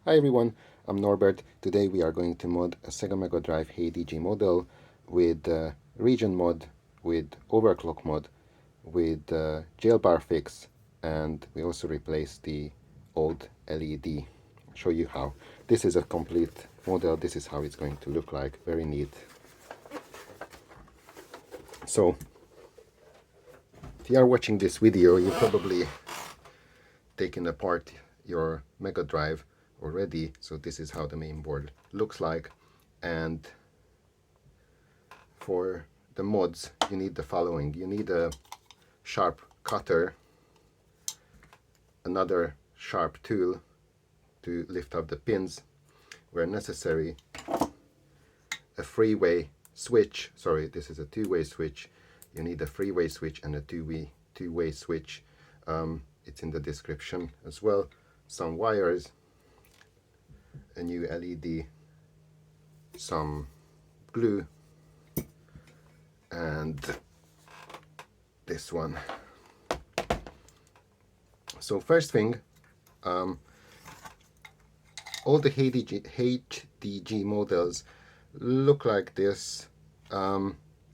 Hi everyone, I'm Norbert. Today we are going to mod a Sega Megadrive HeyDG model with region mod, with overclock mod, with jailbar fix, and we also replaced the old LED. I'll show you how. This is a complete model. This is how it's going to look like. Very neat. So, if you are watching this video, you probably taken apart your Megadrive already. So this is how the main board looks like, and for the mods you need the following. You need a sharp cutter, another sharp tool to lift up the pins where necessary, a three-way switch, sorry, this is a two-way switch. You need a three-way switch and a two-way switch. It's in the description as well. Some wires, a new LED, some glue, and this one. So first thing, all the HeyDG models look like this.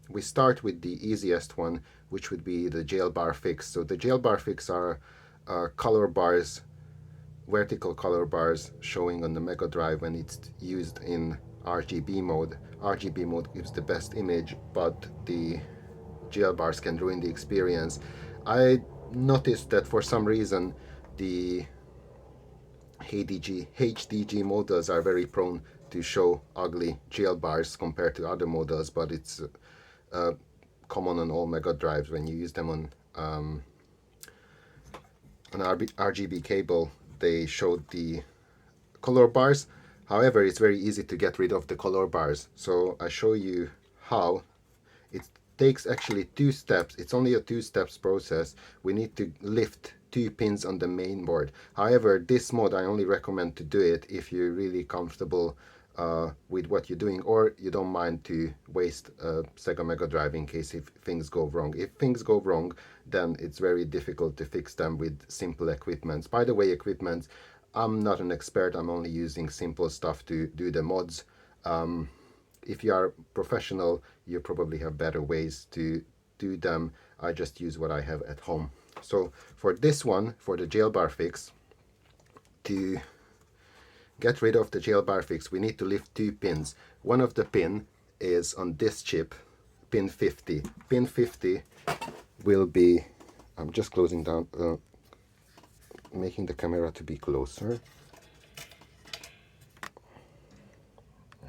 We start with the easiest one, which would be the jailbar fix. So the jailbar fix are color bars, vertical color bars showing on the Megadrive when it's used in RGB mode. RGB mode gives the best image, but the jailbars can ruin the experience. I noticed that for some reason the HeyDG models are very prone to show ugly jailbars compared to other models, but it's common on all Megadrives. When you use them on an RGB cable, they showed the color bars. However, it's very easy to get rid of the color bars, so I show you how. It takes actually 2 steps. It's only a 2 steps process. We need to lift 2 pins on the main board. However, this mod I only recommend to do it if you're really comfortable with what you're doing, or you don't mind to waste a Sega Megadrive in case if things go wrong. If things go wrong, then it's very difficult to fix them with simple equipment. By the way, equipment, I'm not an expert. I'm only using simple stuff to do the mods. If you are professional, you probably have better ways to do them. I just use what I have at home. So for this one, for the jailbar fix, to get rid of the jailbar fix, we need to lift 2 pins. One of the pin is on this chip, pin 50. Pin 50 will be, I'm just closing down, making the camera to be closer.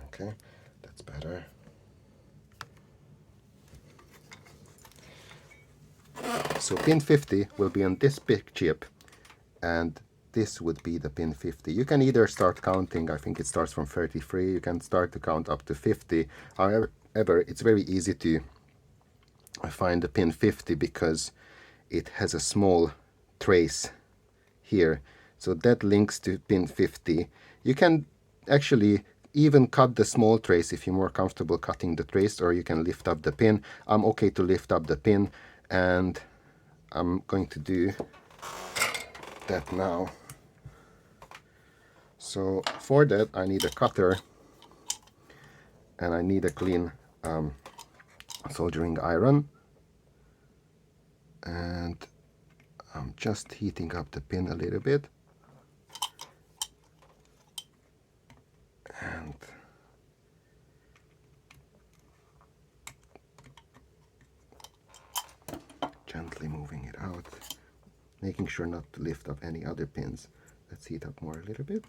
Okay, that's better. So pin 50 will be on this big chip, and this would be the pin 50. You can either start counting, I think it starts from 33, you can start to count up to 50. However, it's very easy to find the pin 50 because it has a small trace here. So that links to pin 50. You can actually even cut the small trace if you're more comfortable cutting the trace, or you can lift up the pin. I'm okay to lift up the pin, and I'm going to do that now. So for that I need a cutter, and I need a clean soldering iron, and I'm just heating up the pin a little bit, and gently moving it out, making sure not to lift up any other pins. Let's heat up more a little bit.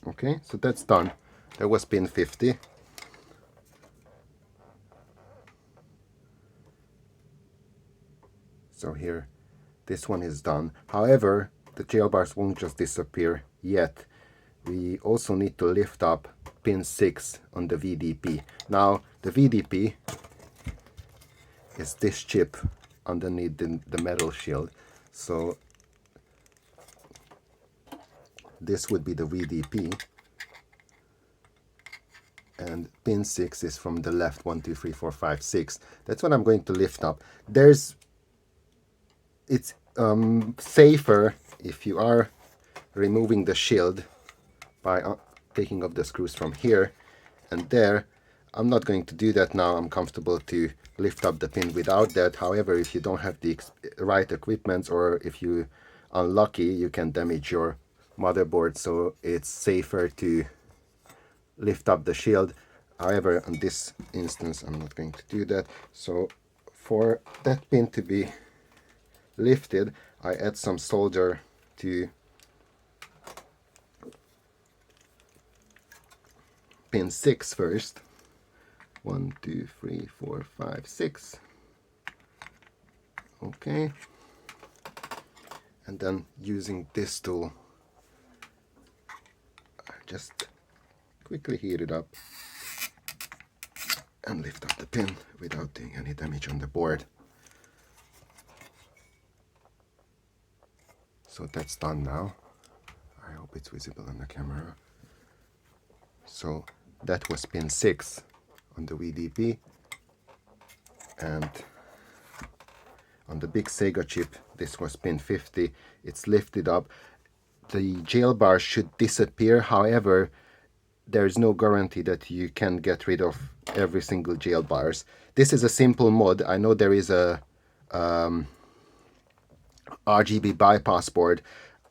Okay, so that's done. That was pin 50. So here, this one is done. However, the jailbars won't just disappear yet. We also need to lift up pin 6 on the VDP. Now, the VDP is this chip underneath the metal shield. So this would be the VDP, and pin 6 is from the left, 1, 2, 3, 4, 5, 6. That's what I'm going to lift up. It's safer if you are removing the shield by taking off the screws from here and there. I'm not going to do that now. I'm comfortable to lift up the pin without that. However, if you don't have the right equipment, or if you unlucky, you can damage your motherboard, so it's safer to lift up the shield. However, in this instance, I'm not going to do that. So for that pin to be lifted, I add some solder to pin 6 first. 1, 2, 3, 4, 5, 6. Okay. And then using this tool, I just quickly heat it up and lift up the pin without doing any damage on the board. So that's done now. I hope it's visible on the camera. So that was pin 6 on the VDP, and on the big Sega chip this was pin 50. It's lifted up. The jailbar should disappear. However, there is no guarantee that you can get rid of every single jailbars. This is a simple mod. I know there is a RGB bypass board.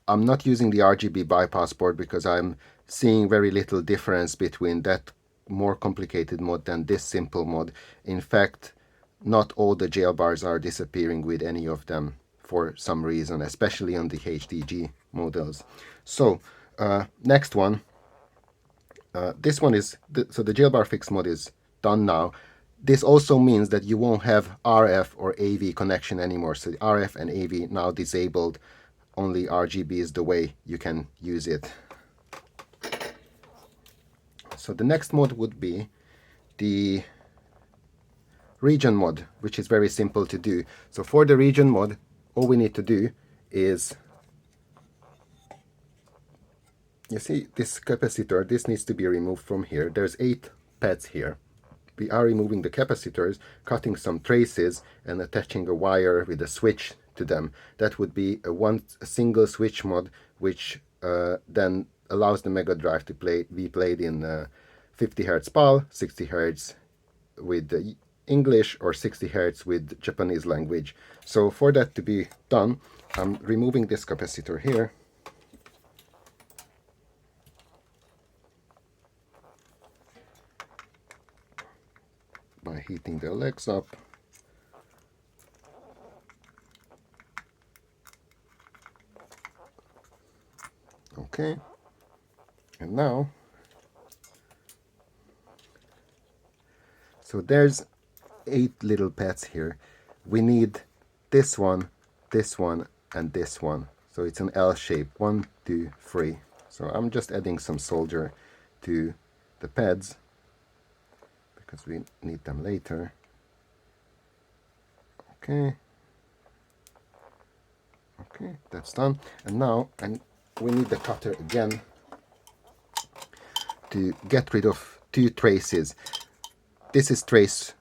I'm not using the RGB bypass board because I'm seeing very little difference between that more complicated mod than this simple mod. In fact, not all the jailbars are disappearing with any of them for some reason, especially on the HDG models. So next one, this one is so the jailbar fix mod is done now. This also means that you won't have RF or AV connection anymore. So RF and AV now disabled. Only RGB is the way you can use it. So the next mod would be the region mod, which is very simple to do. So for the region mod, all we need to do is, you see this capacitor, this needs to be removed from here. There's 8 pads here. We are removing the capacitors, cutting some traces and attaching a wire with a switch to them. That would be a single switch mod, which then allows the Megadrive to be played in 50 Hz PAL, 60 Hz with English, or 60 Hz with Japanese language. So for that to be done, I'm removing this capacitor here. By heating the legs up. Okay, and now, so there's 8 little pads here. We need this one, and this one. So it's an L shape, 1, 2, 3. So I'm just adding some solder to the pads because we need them later. Okay, that's done. And now we need the cutter again to get rid of 2 traces. This is trace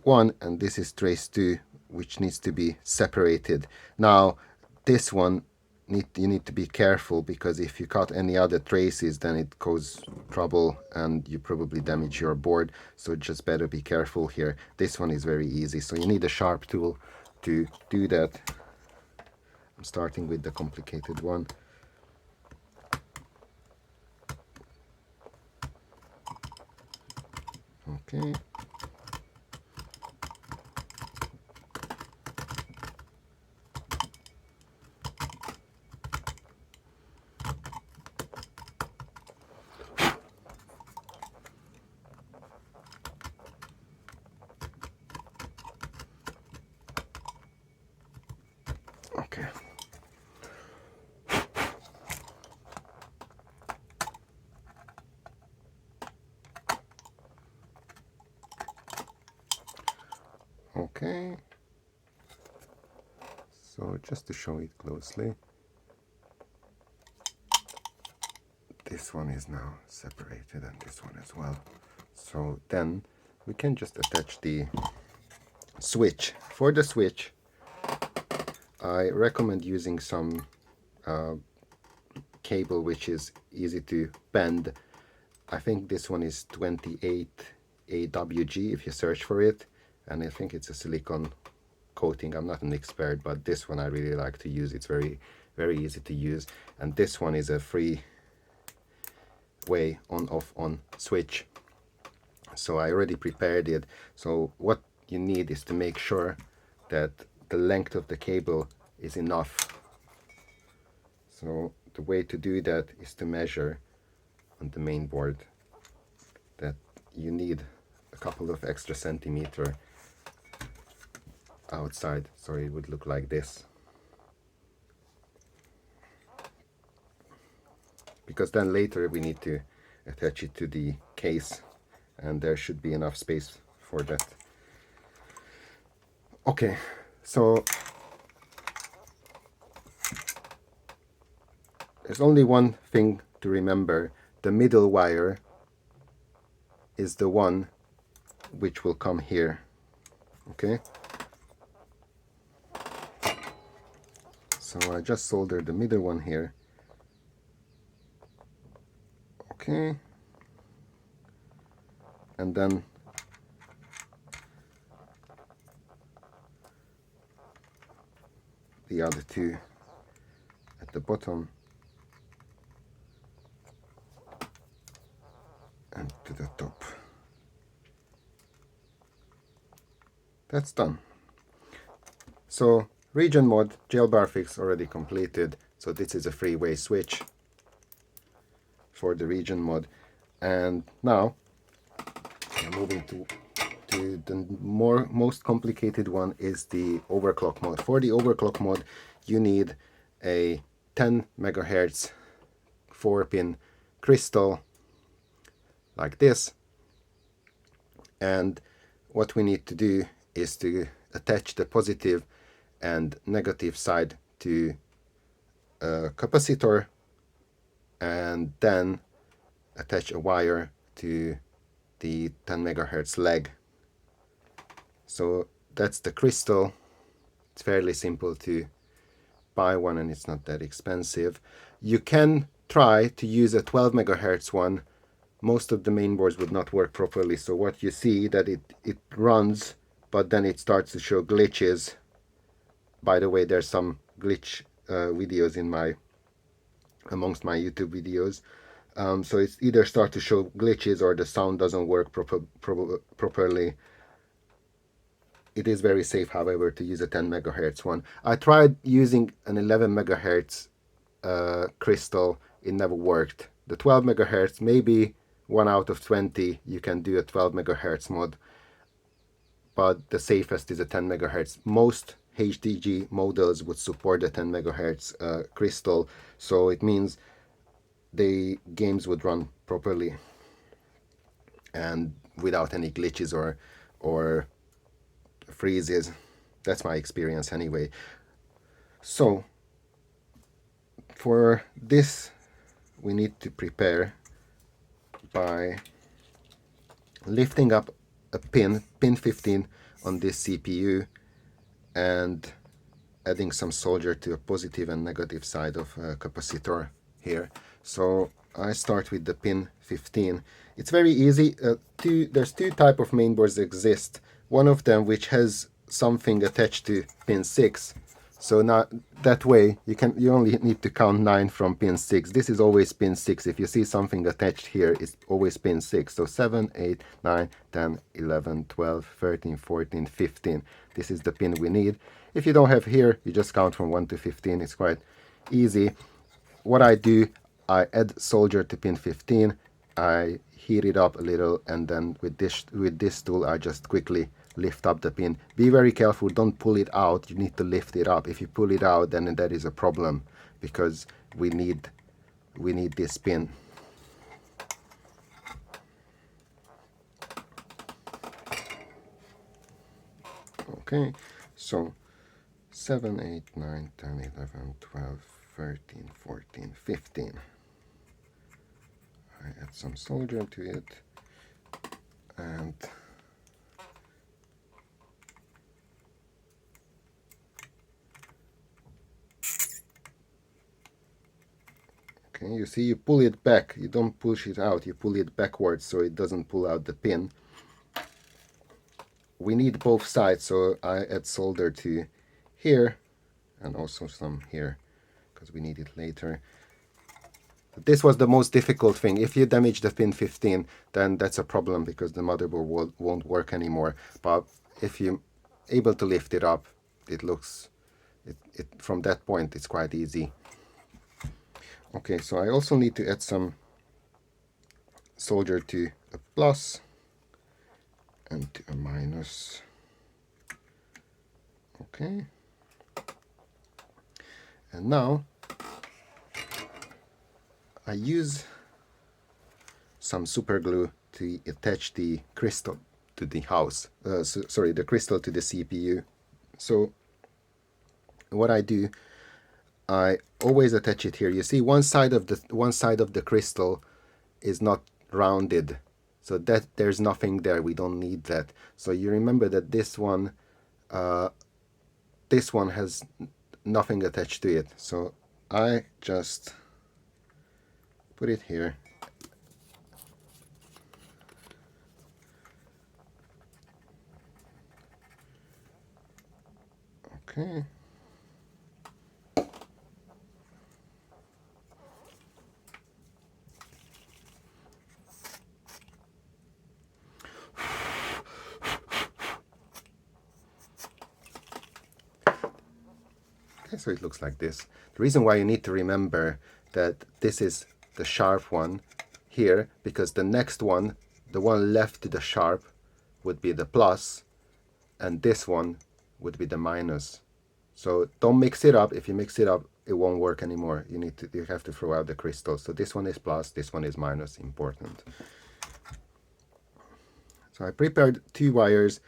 1 and this is trace 2, which needs to be separated. Now this one you need to be careful, because if you cut any other traces, then it causes trouble and you probably damage your board. So just better be careful here. This one is very easy, so you need a sharp tool to do that. I'm starting with the complicated one. Okay. Okay. Okay. So just to show it closely, this one is now separated and this one as well. So then we can just attach the switch. For the switch, I recommend using some cable which is easy to bend. I think this one is 28 AWG if you search for it, and I think it's a silicone coating. I'm not an expert, but this one I really like to use. It's very easy to use, and this one is a free way on switch, so I already prepared it. So what you need is to make sure that the length of the cable is enough. So the way to do that is to measure on the main board that you need a couple of extra centimeter outside, so it would look like this, because then later we need to attach it to the case, and there should be enough space for that. Okay, so there's only one thing to remember. The middle wire is the one which will come here. Okay, so I just soldered the middle one here. Okay, and then the other two at the bottom and to the top. That's done. So region mod, Jailbar fix already completed. So this is a freeway switch for the region mod, and now I'm moving to the most complicated one, is the overclock mode. For the overclock mode you need a 10 megahertz 4-pin crystal like this, and what we need to do is to attach the positive and negative side to a capacitor, and then attach a wire to the 10 megahertz leg. So that's the crystal. It's fairly simple to buy one, and it's not that expensive. You can try to use a 12 megahertz one. Most of the main boards would not work properly, so what you see that it runs, but then it starts to show glitches. By the way, there's some glitch videos in amongst my YouTube videos. So it's either start to show glitches or the sound doesn't work properly. It is very safe, however, to use a 10 megahertz one. I tried using an 11 megahertz crystal. It never worked. The 12 megahertz, maybe 1 out of 20 you can do a 12 megahertz mod, but the safest is a 10 megahertz. Most HDG models would support the 10 megahertz crystal, so it means the games would run properly and without any glitches or freezes. That's my experience anyway. So for this we need to prepare by lifting up a pin 15 on this CPU and adding some solder to a positive and negative side of a capacitor here. So I start with the pin 15. It's very easy. There's two type of mainboards that exist. One of them which has something attached to pin 6. So now that way you only need to count 9 from pin 6. This is always pin 6. If you see something attached here, it's always pin 6. So 7, 8, 9, 10, 11, 12, 13, 14, 15. This is the pin we need. If you don't have here, you just count from 1 to 15. It's quite easy. What I do, I add solder to pin 15. I heat it up a little, and then with this tool I just quickly lift up the pin. Be very careful, don't pull it out. You need to lift it up. If you pull it out, then that is a problem, because we need this pin. Okay, so 7, 8, 9, 10, 11, 12, 13, 14, 15. I add some solder to it, and Okay, you see, you pull it back, you don't push it out, you pull it backwards so it doesn't pull out the pin. We need both sides, so I add solder to here and also some here because we need it later. This was the most difficult thing. If you damage the pin 15, then that's a problem because the motherboard won't work anymore. But if you're able to lift it up, it looks, from that point, it's quite easy. Okay, so I also need to add some solder to a plus and to a minus. Okay. And now I use some super glue to attach the crystal to the house. The crystal to the CPU. So what I do, I always attach it here. You see, one side of the crystal is not rounded, so that there's nothing there. We don't need that. So you remember that this one has nothing attached to it. So I just put it here. Okay. Okay, so it looks like this. The reason why you need to remember that this is the sharp one here, because the next one, the one left to the sharp, would be the plus, and this one would be the minus. So don't mix it up. If you mix it up, it won't work anymore. You have to throw out the crystal. So this one is plus, this one is minus. Important. So I prepared 2 wires.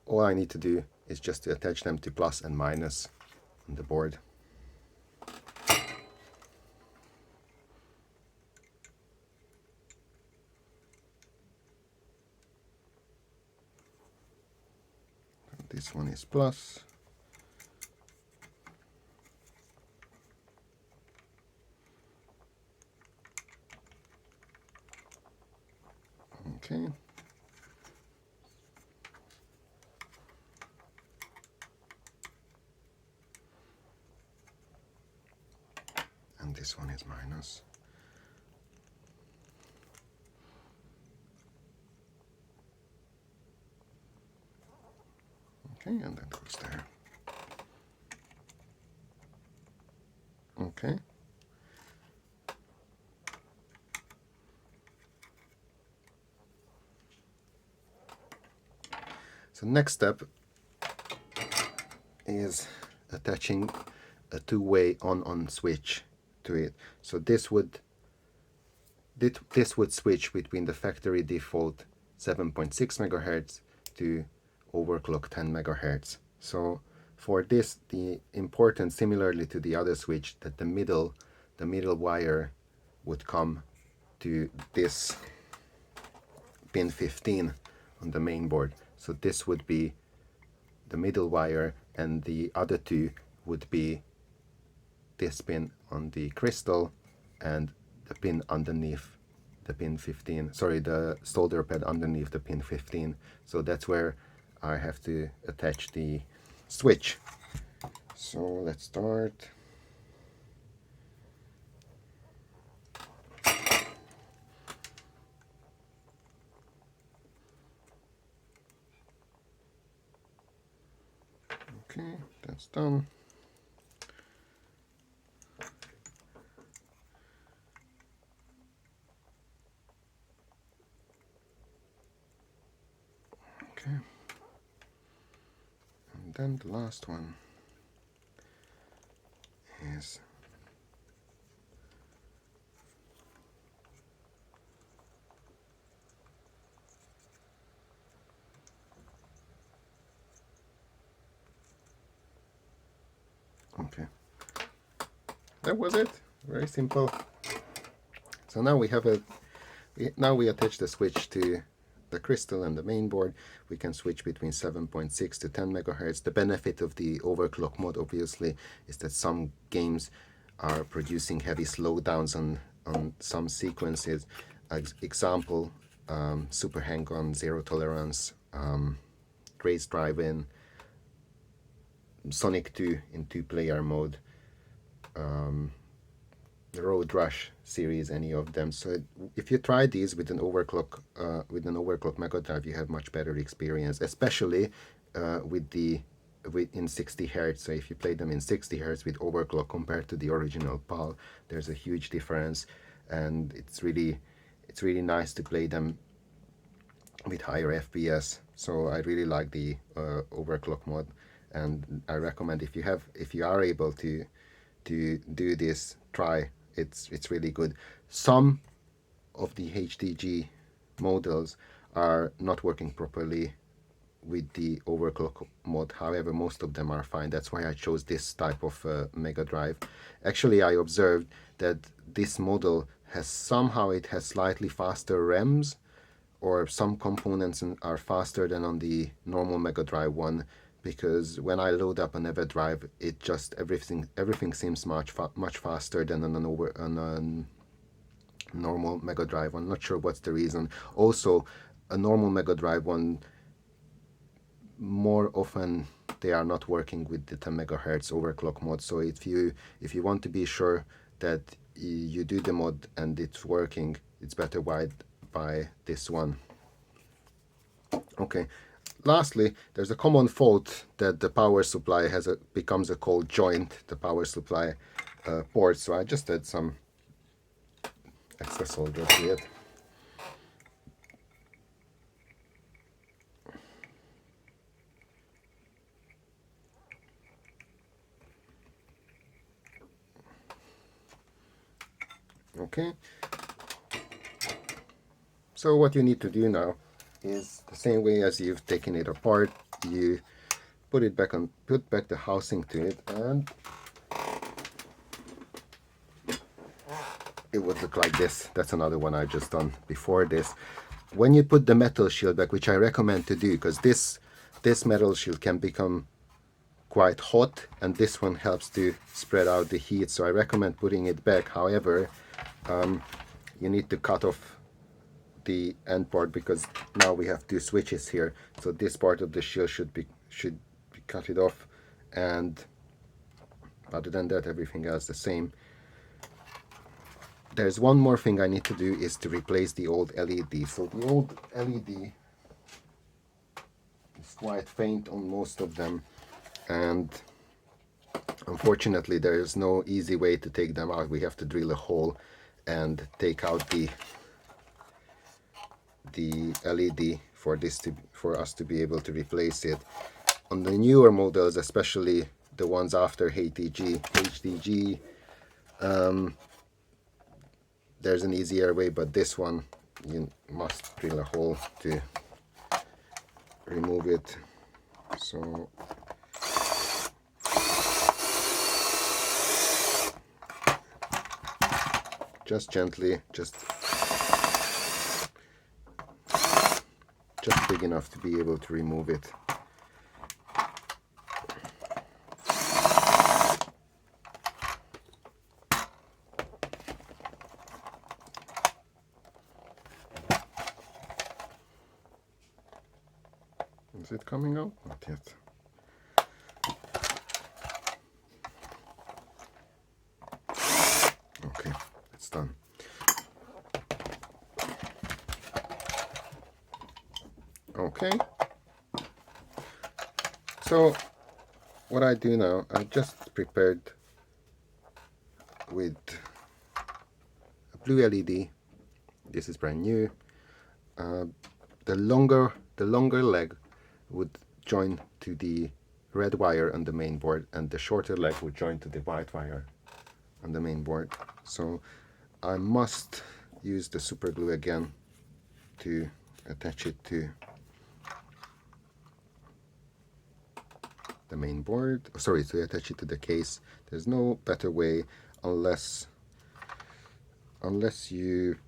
All I need to do is just to attach them to plus and minus on the board. This one is plus. Okay. And this one is minus. Okay, and that goes there. Okay. So next step is attaching a 2-way on switch to it. So this would switch between the factory default 7.6 megahertz to overclock 10 megahertz. So for this, the important, similarly to the other switch, that the middle wire would come to this pin 15 on the main board. So this would be the middle wire, and the other 2 would be this pin on the crystal and the pin underneath the pin 15, sorry, the solder pad underneath the pin 15. So that's where I have to attach the switch. So let's start. Okay, that's done. Okay. And then the last one is okay. That was it. Very simple. So now we have now we attach the switch to the crystal and the main board. We can switch between 7.6 to 10 megahertz. The benefit of the overclock mode, obviously, is that some games are producing heavy slowdowns on some sequences. Example, super hang-on, zero tolerance, race drive-in, Sonic 2 in 2-player mode, the Road Rush series, any of them. So if you try these with an overclock Megadrive, you have much better experience, especially in 60 hertz. So if you play them in 60 hertz with overclock compared to the original PAL, there's a huge difference, and it's really nice to play them with higher FPS. So I really like the overclock mod, and I recommend if you are able to do this, try. It's really good. Some of the HDG models are not working properly with the overclock mod. However, most of them are fine. That's why I chose this type of Megadrive. Actually, I observed that this model has slightly faster RAMs, or some components are faster than on the normal Megadrive one, because when I load up an Everdrive, it just everything seems much faster than on a normal Megadrive. I'm not sure what's the reason. Also, a normal Megadrive one, more often they are not working with the 10 megahertz overclock mod. So if you want to be sure that you do the mod and it's working, it's better buy this one. Okay. Lastly, there's a common fault that the power supply becomes a cold joint, the power supply port. So I just add some extra solder to it. Okay. So what you need to do now is the same way as you've taken it apart. You put back the housing to it, and it would look like this. That's another one I just done before this. When you put the metal shield back, which I recommend to do, because this metal shield can become quite hot, and this one helps to spread out the heat, so I recommend putting it back. However, you need to cut off the end part, because now we have two switches here, so this part of the shield should be cut it off, and other than that, everything else the same. There's one more thing I need to do, is to replace the old LED. So the old LED is quite faint on most of them, and unfortunately there is no easy way to take them out. We have to drill a hole and take out the LED for us to be able to replace it. On the newer models, especially the ones after HDG, there's an easier way, but this one you must drill a hole to remove it. So just gently, just big enough to be able to remove it. Is it coming out? Not yet. Okay, it's done. Okay, so what I do now, I just prepared with a blue LED. This is brand new. The longer leg would join to the red wire on the main board, and the shorter leg would join to the white wire on the main board. So I must use the super glue again to attach it to the main board, sorry, to attach it to the case. There's no better way unless you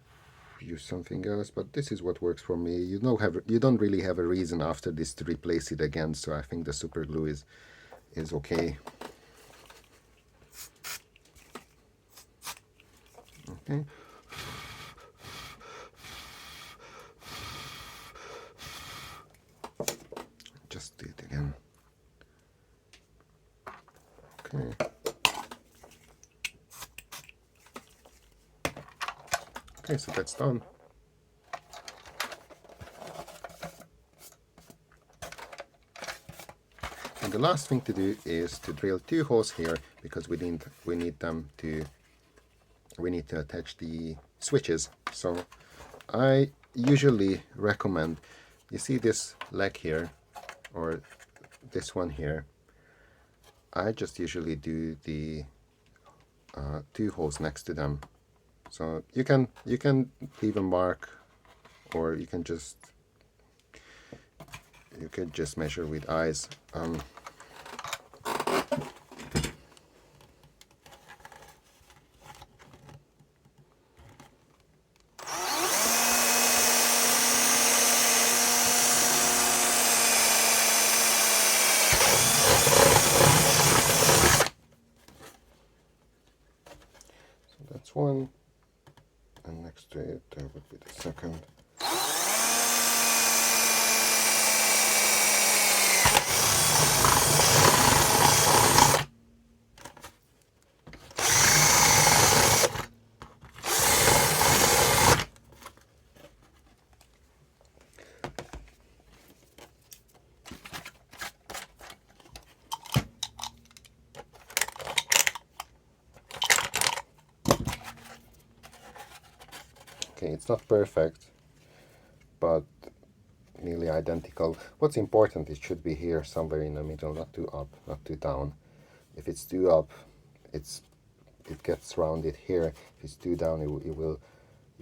use something else, but this is what works for me. You don't really have a reason after this to replace it again, so I think the super glue is okay. Okay. Just do it again. Okay. Okay, so that's done. And the last thing to do is to drill 2 holes here, because we need to attach the switches. So I usually recommend, you see this leg here, or this one here, I just usually do the 2 holes next to them. So you can leave a mark, or you can just measure with eyes. That's one, and next to it there would be the second. Okay, it's not perfect, but nearly identical. What's important, it should be here somewhere in the middle, not too up, not too down. If it's too up, it gets rounded here. If it's too down, you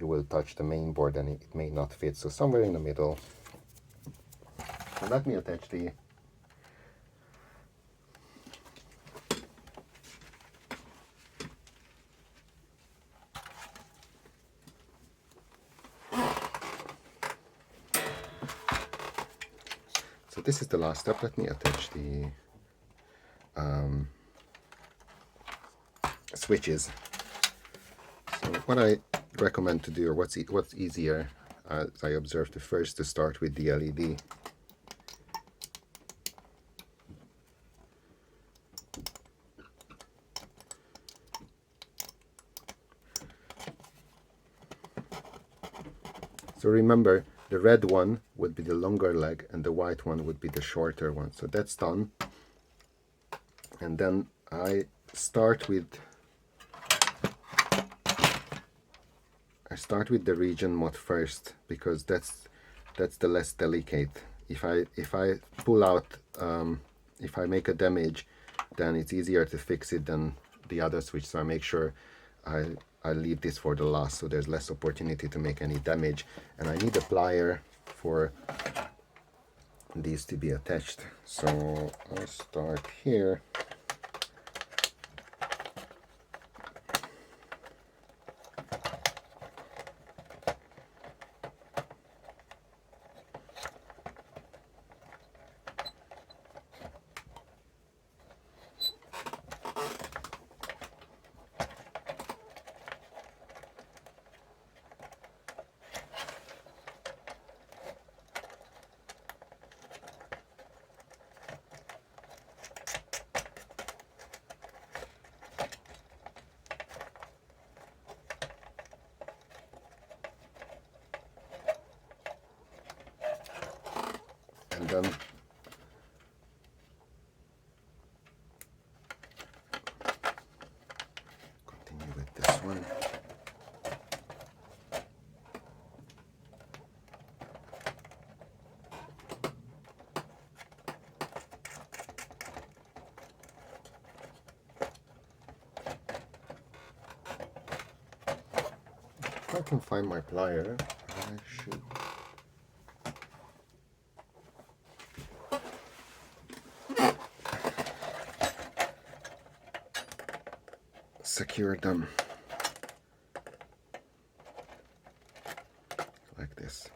will touch the main board and it may not fit. So somewhere in the middle. So let me attach the So this is the last step. Let me attach the switches. So what I recommend to do, or what's easier, as I observed, first to start with the LED. So remember, the red one would be the longer leg and the white one would be the shorter one. So that's done. And then I start with the region mod first, because that's the less delicate. If I pull out, if I make a damage, then it's easier to fix it than the other switch. So I make sure I leave this for the last, so there's less opportunity to make any damage. And I need a plier for these to be attached. So I'll start here. And then continue with this one. If I can find my plier, I should. Secure them like this.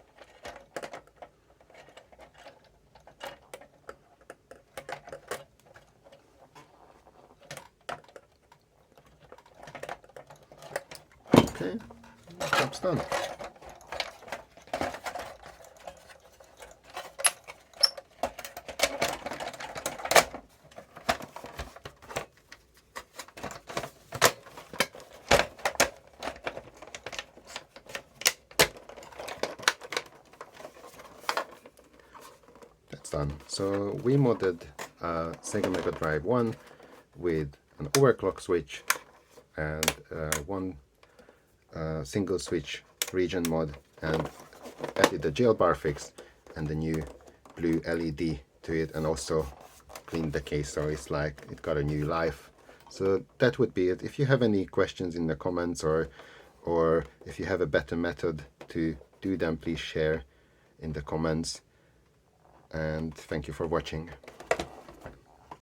Okay, job's done. That's done. So we modded Sega Megadrive 1 with an overclock switch and one single switch region mod, and added the Jailbar fix and the new blue LED to it, and also cleaned the case so it's like it got a new life. So that would be it. If you have any questions in the comments, or if you have a better method to do them, please share in the comments. And thank you for watching.